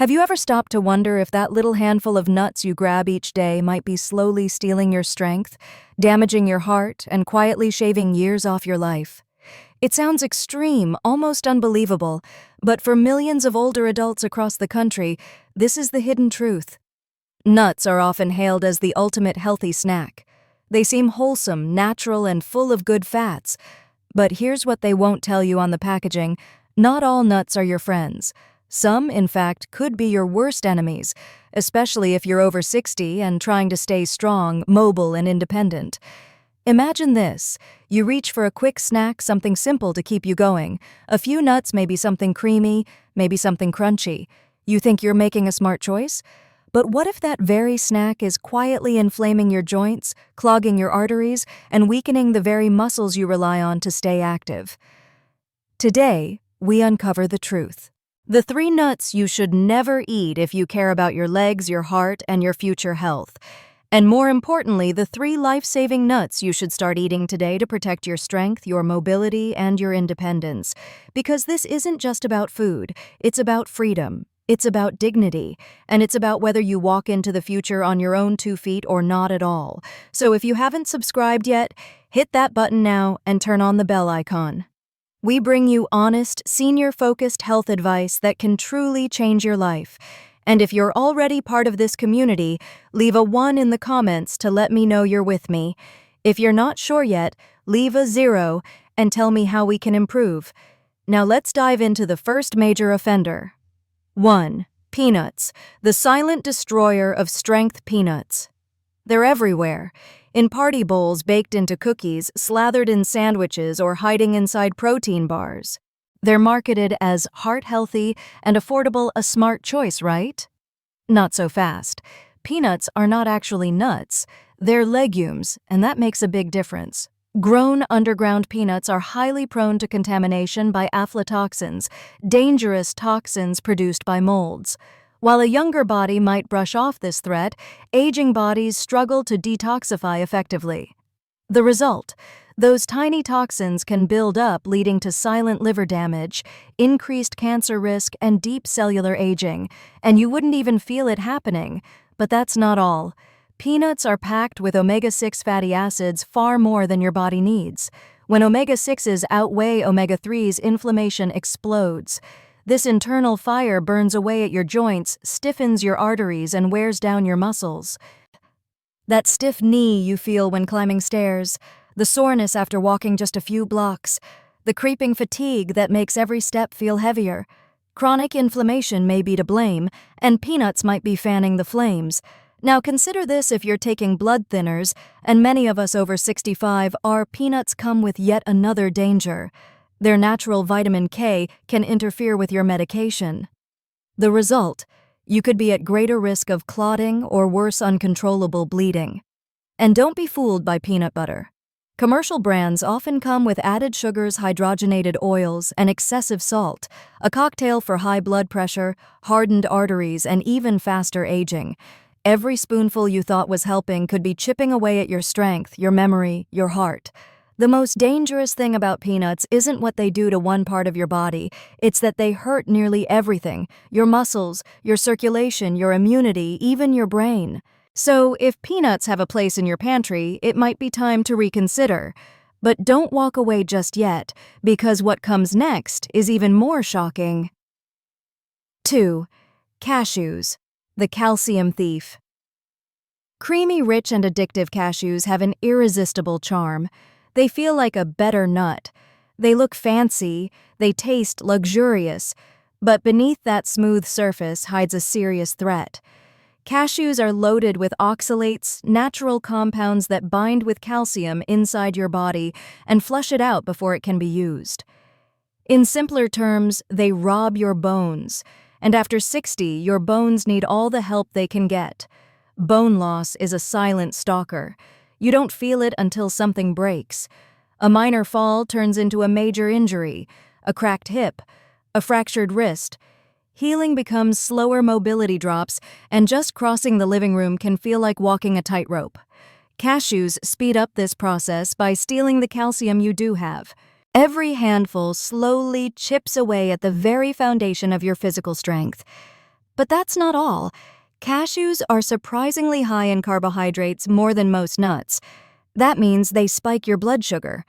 Have you ever stopped to wonder if that little handful of nuts you grab each day might be slowly stealing your strength, damaging your heart, and quietly shaving years off your life? It sounds extreme, almost unbelievable, but for millions of older adults across the country, this is the hidden truth. Nuts are often hailed as the ultimate healthy snack. They seem wholesome, natural, and full of good fats. But here's what they won't tell you on the packaging: not all nuts are your friends. Some, in fact, could be your worst enemies, especially if you're over 60 and trying to stay strong, mobile, and independent. Imagine this. You reach for a quick snack, something simple to keep you going. A few nuts, maybe something creamy, maybe something crunchy. You think you're making a smart choice? But what if that very snack is quietly inflaming your joints, clogging your arteries, and weakening the very muscles you rely on to stay active? Today, we uncover the truth. The 3 nuts you should never eat if you care about your legs, your heart, and your future health. And more importantly, the 3 life-saving nuts you should start eating today to protect your strength, your mobility, and your independence. Because this isn't just about food, it's about freedom. It's about dignity, and it's about whether you walk into the future on your own 2 feet or not at all. So if you haven't subscribed yet, hit that button now and turn on the bell icon. We bring you honest, senior-focused health advice that can truly change your life. And if you're already part of this community, leave a 1 in the comments to let me know you're with me. If you're not sure yet, leave a 0 and tell me how we can improve. Now let's dive into the first major offender. 1. Peanuts, the silent destroyer of strength. Peanuts. They're everywhere. In party bowls, baked into cookies, slathered in sandwiches, or hiding inside protein bars. They're marketed as heart-healthy and affordable, a smart choice, right? Not so fast. Peanuts are not actually nuts. They're legumes, and that makes a big difference. Grown underground peanuts are highly prone to contamination by aflatoxins, dangerous toxins produced by molds. While a younger body might brush off this threat, aging bodies struggle to detoxify effectively. The result: those tiny toxins can build up, leading to silent liver damage, increased cancer risk, and deep cellular aging. And you wouldn't even feel it happening. But that's not all. Peanuts are packed with omega-6 fatty acids, far more than your body needs. When omega-6s outweigh omega-3s, inflammation explodes. This internal fire burns away at your joints, stiffens your arteries, and wears down your muscles. That stiff knee you feel when climbing stairs, the soreness after walking just a few blocks, the creeping fatigue that makes every step feel heavier. Chronic inflammation may be to blame, and peanuts might be fanning the flames. Now consider this: if you're taking blood thinners, and many of us over 65 are, peanuts come with yet another danger. Their natural vitamin K can interfere with your medication. The result: you could be at greater risk of clotting or worse, uncontrollable bleeding. And don't be fooled by peanut butter. Commercial brands often come with added sugars, hydrogenated oils, and excessive salt, a cocktail for high blood pressure, hardened arteries, and even faster aging. Every spoonful you thought was helping could be chipping away at your strength, your memory, your heart. The most dangerous thing about peanuts isn't what they do to one part of your body, it's that they hurt nearly everything: your muscles, your circulation, your immunity, even your brain. So if peanuts have a place in your pantry, it might be time to reconsider. But don't walk away just yet, because what comes next is even more shocking. 2. Cashews, the calcium thief. Creamy, rich, and addictive cashews have an irresistible charm. They feel like a better nut. They look fancy, they taste luxurious, but beneath that smooth surface hides a serious threat. Cashews are loaded with oxalates, natural compounds that bind with calcium inside your body and flush it out before it can be used. In simpler terms, they rob your bones, and after 60, your bones need all the help they can get. Bone loss is a silent stalker. You don't feel it until something breaks. A minor fall turns into a major injury, a cracked hip, a fractured wrist. Healing becomes slower, mobility drops, and just crossing the living room can feel like walking a tightrope. Cashews speed up this process by stealing the calcium you do have. Every handful slowly chips away at the very foundation of your physical strength. But that's not all. Cashews are surprisingly high in carbohydrates, more than most nuts. That means they spike your blood sugar.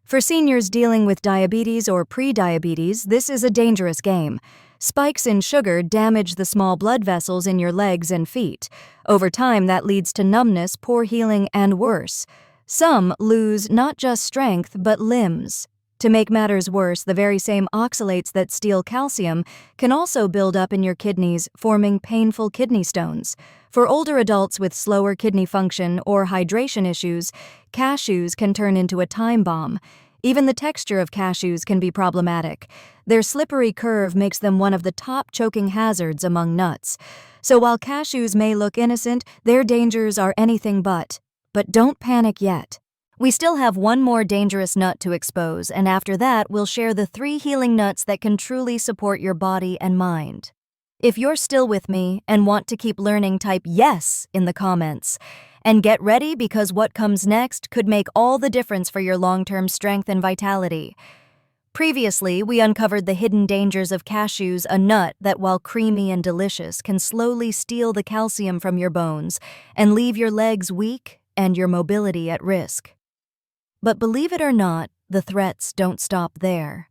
For seniors dealing with diabetes or pre-diabetes, this is a dangerous game. Spikes in sugar damage the small blood vessels in your legs and feet. Over time, that leads to numbness, poor healing, and worse. Some lose not just strength, but limbs. To make matters worse, the very same oxalates that steal calcium can also build up in your kidneys, forming painful kidney stones. For older adults with slower kidney function or hydration issues, cashews can turn into a time bomb. Even the texture of cashews can be problematic. Their slippery curve makes them one of the top choking hazards among nuts. So while cashews may look innocent, their dangers are anything but. But don't panic yet. We still have one more dangerous nut to expose, and after that, we'll share the 3 healing nuts that can truly support your body and mind. If you're still with me and want to keep learning, type yes in the comments. And get ready, because what comes next could make all the difference for your long-term strength and vitality. Previously, we uncovered the hidden dangers of cashews, a nut that, while creamy and delicious, can slowly steal the calcium from your bones and leave your legs weak and your mobility at risk. But believe it or not, the threats don't stop there.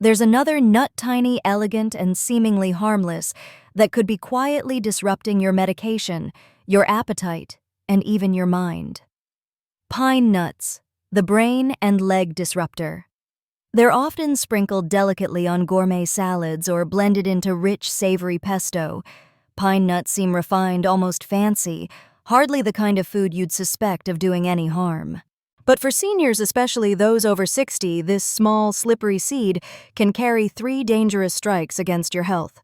There's another nut, tiny, elegant, and seemingly harmless, that could be quietly disrupting your medication, your appetite, and even your mind. Pine nuts, the brain and leg disruptor. They're often sprinkled delicately on gourmet salads or blended into rich, savory pesto. Pine nuts seem refined, almost fancy, hardly the kind of food you'd suspect of doing any harm. But for seniors, especially those over 60, this small, slippery seed can carry 3 dangerous strikes against your health.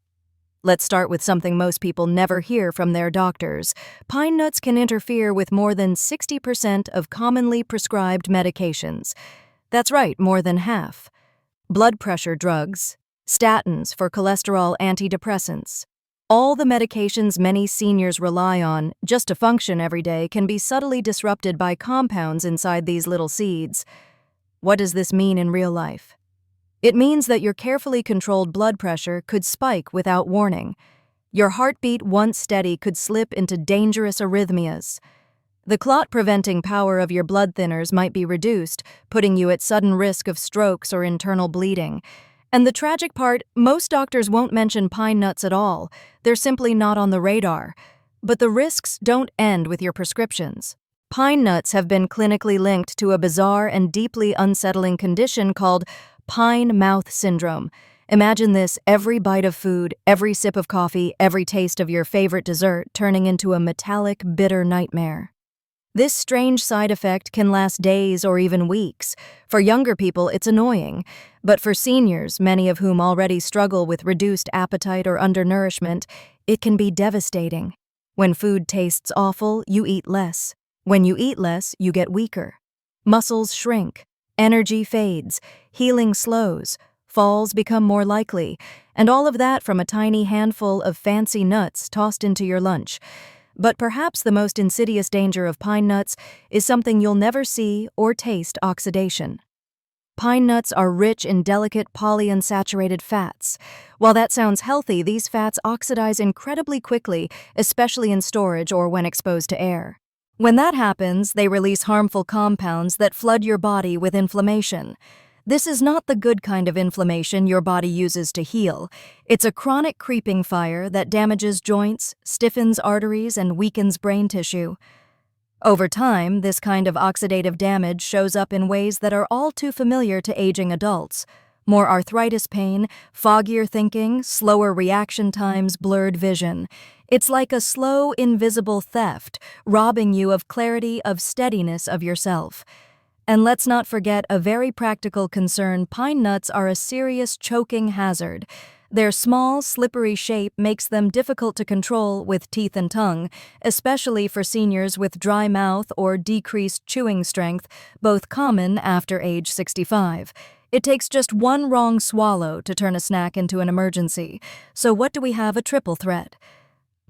Let's start with something most people never hear from their doctors. Pine nuts can interfere with more than 60% of commonly prescribed medications. That's right, more than half. Blood pressure drugs, statins for cholesterol, antidepressants. All the medications many seniors rely on just to function every day can be subtly disrupted by compounds inside these little seeds. What does this mean in real life? It means that your carefully controlled blood pressure could spike without warning. Your heartbeat, once steady, could slip into dangerous arrhythmias. The clot-preventing power of your blood thinners might be reduced, putting you at sudden risk of strokes or internal bleeding. And the tragic part, most doctors won't mention pine nuts at all. They're simply not on the radar. But the risks don't end with your prescriptions. Pine nuts have been clinically linked to a bizarre and deeply unsettling condition called pine mouth syndrome. Imagine this: every bite of food, every sip of coffee, every taste of your favorite dessert turning into a metallic, bitter nightmare. This strange side effect can last days or even weeks. For younger people, it's annoying. But for seniors, many of whom already struggle with reduced appetite or undernourishment, it can be devastating. When food tastes awful, you eat less. When you eat less, you get weaker. Muscles shrink, energy fades, healing slows, falls become more likely, and all of that from a tiny handful of fancy nuts tossed into your lunch. But perhaps the most insidious danger of pine nuts is something you'll never see or taste: oxidation. Pine nuts are rich in delicate polyunsaturated fats. While that sounds healthy, these fats oxidize incredibly quickly, especially in storage or when exposed to air. When that happens, they release harmful compounds that flood your body with inflammation. This is not the good kind of inflammation your body uses to heal. It's a chronic creeping fire that damages joints, stiffens arteries, and weakens brain tissue. Over time, this kind of oxidative damage shows up in ways that are all too familiar to aging adults. More arthritis pain, foggier thinking, slower reaction times, blurred vision. It's like a slow, invisible theft, robbing you of clarity, of steadiness of yourself. And let's not forget a very practical concern: pine nuts are a serious choking hazard. Their small, slippery shape makes them difficult to control with teeth and tongue, especially for seniors with dry mouth or decreased chewing strength, both common after age 65. It takes just one wrong swallow to turn a snack into an emergency. So what do we have? A triple threat.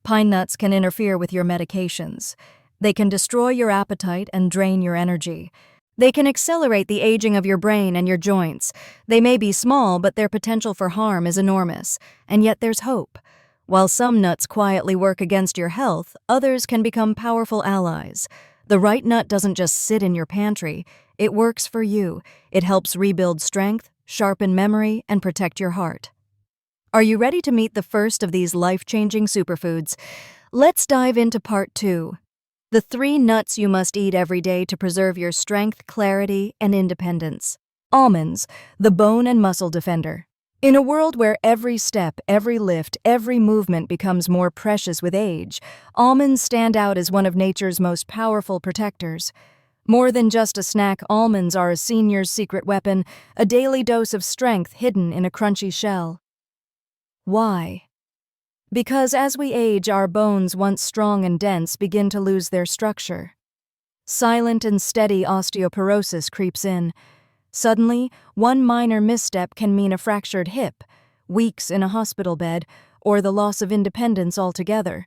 Pine nuts can interfere with your medications. They can destroy your appetite and drain your energy. They can accelerate the aging of your brain and your joints. They may be small, but their potential for harm is enormous. And yet there's hope. While some nuts quietly work against your health, others can become powerful allies. The right nut doesn't just sit in your pantry, it works for you. It helps rebuild strength, sharpen memory, and protect your heart. Are you ready to meet the first of these life-changing superfoods? Let's dive into part 2. The 3 nuts you must eat every day to preserve your strength, clarity, and independence. Almonds, the bone and muscle defender. In a world where every step, every lift, every movement becomes more precious with age, almonds stand out as one of nature's most powerful protectors. More than just a snack, almonds are a senior's secret weapon, a daily dose of strength hidden in a crunchy shell. Why? Because as we age, our bones, once strong and dense, begin to lose their structure. Silent and steady osteoporosis creeps in. Suddenly, one minor misstep can mean a fractured hip, weeks in a hospital bed, or the loss of independence altogether.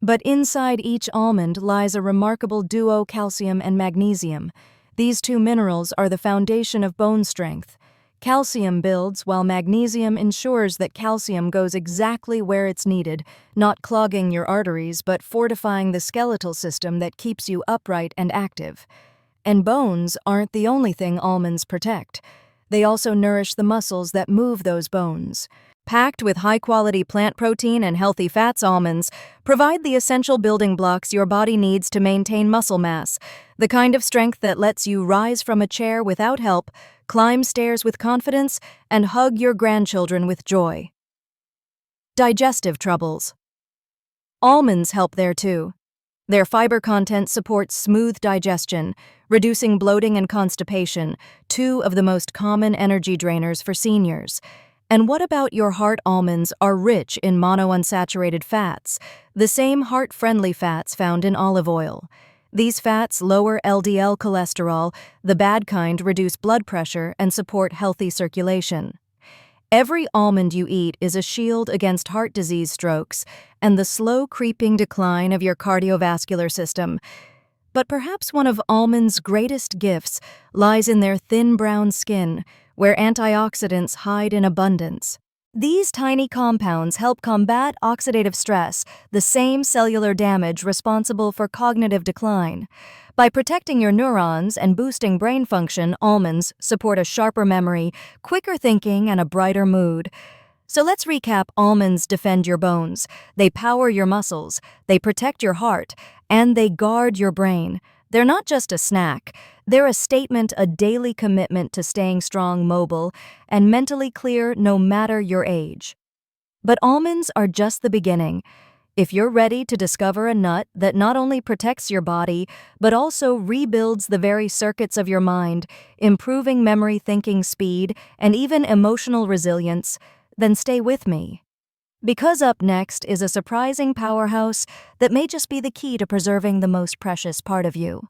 But inside each almond lies a remarkable duo: calcium and magnesium. These 2 minerals are the foundation of bone strength. Calcium builds, while magnesium ensures that calcium goes exactly where it's needed, not clogging your arteries but fortifying the skeletal system that keeps you upright and active. And bones aren't the only thing almonds protect. They also nourish the muscles that move those bones. Packed with high-quality plant protein and healthy fats, almonds provide the essential building blocks your body needs to maintain muscle mass, the kind of strength that lets you rise from a chair without help, climb stairs with confidence, and hug your grandchildren with joy. Digestive troubles. Almonds help there too. Their fiber content supports smooth digestion, reducing bloating and constipation, 2 of the most common energy drainers for seniors. And what about your heart? Almonds are rich in monounsaturated fats, the same heart-friendly fats found in olive oil. These fats lower LDL cholesterol, the bad kind, reduce blood pressure, and support healthy circulation. Every almond you eat is a shield against heart disease, strokes, and the slow creeping decline of your cardiovascular system. But perhaps one of almonds' greatest gifts lies in their thin brown skin, where antioxidants hide in abundance. These tiny compounds help combat oxidative stress, the same cellular damage responsible for cognitive decline. By protecting your neurons and boosting brain function, almonds support a sharper memory, quicker thinking, and a brighter mood. So let's recap. Almonds defend your bones, they power your muscles, they protect your heart, and they guard your brain. They're not just a snack. They're a statement, a daily commitment to staying strong, mobile, and mentally clear no matter your age. But almonds are just the beginning. If you're ready to discover a nut that not only protects your body, but also rebuilds the very circuits of your mind, improving memory, thinking speed, and even emotional resilience, then stay with me. Because up next is a surprising powerhouse that may just be the key to preserving the most precious part of you.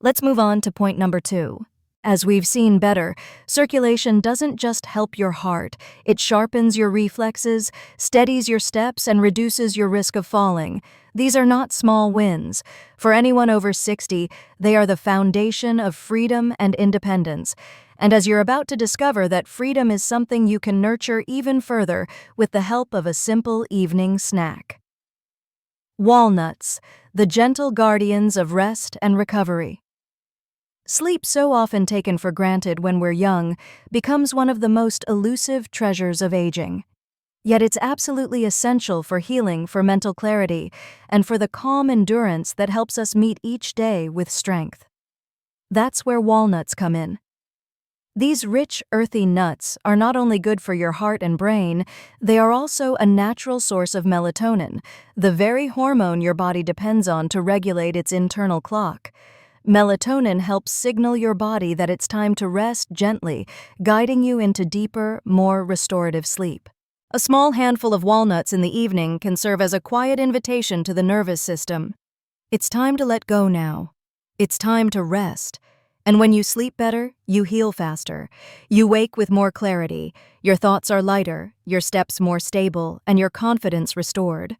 Let's move on to point number 2. As we've seen better, circulation doesn't just help your heart, it sharpens your reflexes, steadies your steps, and reduces your risk of falling. These are not small wins. For anyone over 60, they are the foundation of freedom and independence. And as you're about to discover that freedom is something you can nurture even further with the help of a simple evening snack. Walnuts, the gentle guardians of rest and recovery. Sleep, so often taken for granted when we're young, becomes one of the most elusive treasures of aging. Yet it's absolutely essential for healing, for mental clarity, and for the calm endurance that helps us meet each day with strength. That's where walnuts come in. These rich, earthy nuts are not only good for your heart and brain, they are also a natural source of melatonin, the very hormone your body depends on to regulate its internal clock. Melatonin helps signal your body that it's time to rest gently, guiding you into deeper, more restorative sleep. A small handful of walnuts in the evening can serve as a quiet invitation to the nervous system. It's time to let go now. It's time to rest. And when you sleep better, you heal faster. You wake with more clarity, your thoughts are lighter, your steps more stable, and your confidence restored.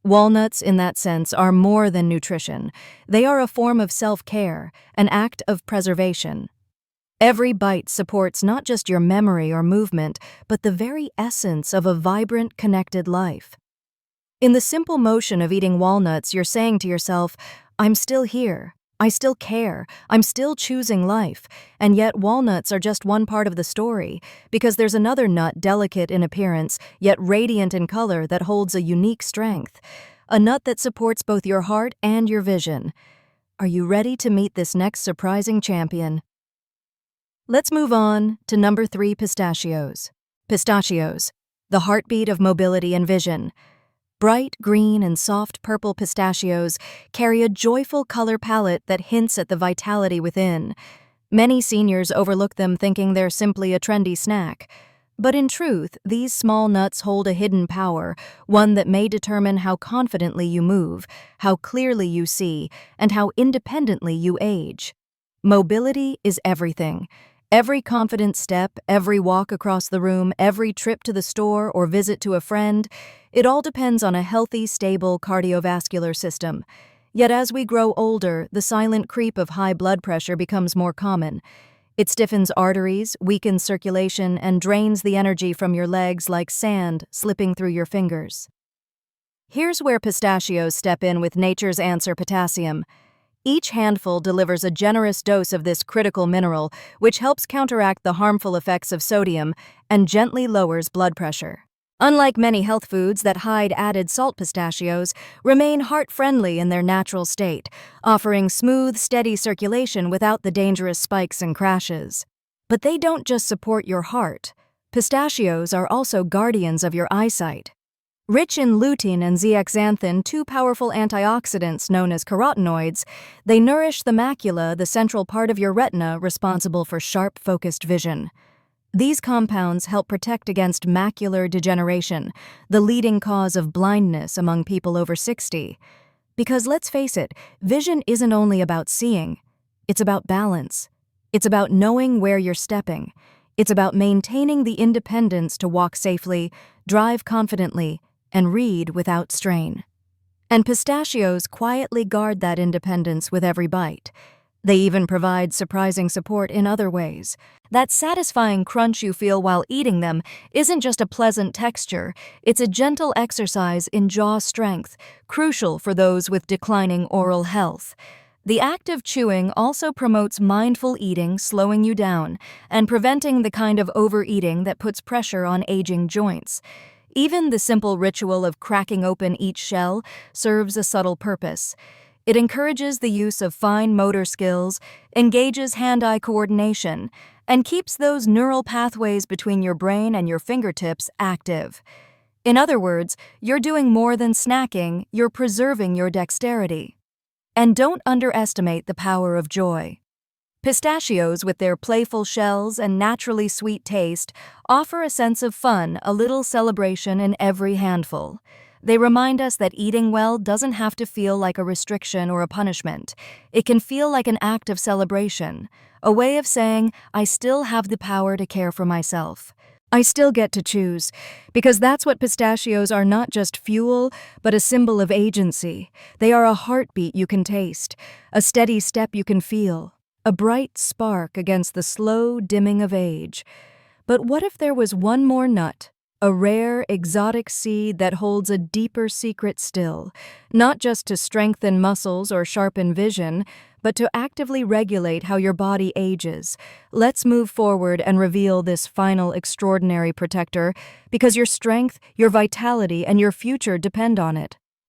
Walnuts, in that sense, are more than nutrition. They are a form of self-care, an act of preservation. Every bite supports not just your memory or movement, but the very essence of a vibrant, connected life. In the simple motion of eating walnuts, you're saying to yourself, I'm still here. I still care. I'm still choosing life. And yet walnuts are just one part of the story, because there's another nut delicate in appearance, yet radiant in color that holds a unique strength. A nut that supports both your heart and your vision. Are you ready to meet this next surprising champion? Let's move on to number 3, pistachios. Pistachios, the heartbeat of mobility and vision. Bright green and soft purple pistachios carry a joyful color palette that hints at the vitality within. Many seniors overlook them thinking they're simply a trendy snack. But in truth, these small nuts hold a hidden power, one that may determine how confidently you move, how clearly you see, and how independently you age. Mobility is everything. Every confident step, every walk across the room, every trip to the store or visit to a friend, it all depends on a healthy, stable cardiovascular system. Yet as we grow older, the silent creep of high blood pressure becomes more common. It stiffens arteries, weakens circulation, and drains the energy from your legs like sand slipping through your fingers. Here's where pistachios step in with nature's answer: potassium. Each handful delivers a generous dose of this critical mineral, which helps counteract the harmful effects of sodium and gently lowers blood pressure. Unlike many health foods that hide added salt, pistachios remain heart-friendly in their natural state, offering smooth, steady circulation without the dangerous spikes and crashes. But they don't just support your heart. Pistachios are also guardians of your eyesight. Rich in lutein and zeaxanthin, two powerful antioxidants known as carotenoids, they nourish the macula, the central part of your retina responsible for sharp, focused vision. These compounds help protect against macular degeneration, the leading cause of blindness among people over 60. Because let's face it, vision isn't only about seeing, it's about balance. It's about knowing where you're stepping. It's about maintaining the independence to walk safely, drive confidently, and read without strain. And pistachios quietly guard that independence with every bite. They even provide surprising support in other ways. That satisfying crunch you feel while eating them isn't just a pleasant texture, it's a gentle exercise in jaw strength, crucial for those with declining oral health. The act of chewing also promotes mindful eating, slowing you down, and preventing the kind of overeating that puts pressure on aging joints. Even the simple ritual of cracking open each shell serves a subtle purpose. It encourages the use of fine motor skills, engages hand-eye coordination, and keeps those neural pathways between your brain and your fingertips active. In other words, you're doing more than snacking, you're preserving your dexterity. And don't underestimate the power of joy. Pistachios, with their playful shells and naturally sweet taste, offer a sense of fun, a little celebration in every handful. They remind us that eating well doesn't have to feel like a restriction or a punishment. It can feel like an act of celebration, a way of saying, I still have the power to care for myself. I still get to choose, because that's what pistachios are: not just fuel, but a symbol of agency. They are a heartbeat you can taste, a steady step you can feel, a bright spark against the slow dimming of age. But what if there was one more nut, a rare, exotic seed that holds a deeper secret still, not just to strengthen muscles or sharpen vision, but to actively regulate how your body ages? Let's move forward and reveal this final extraordinary protector, because your strength, your vitality, and your future depend on it.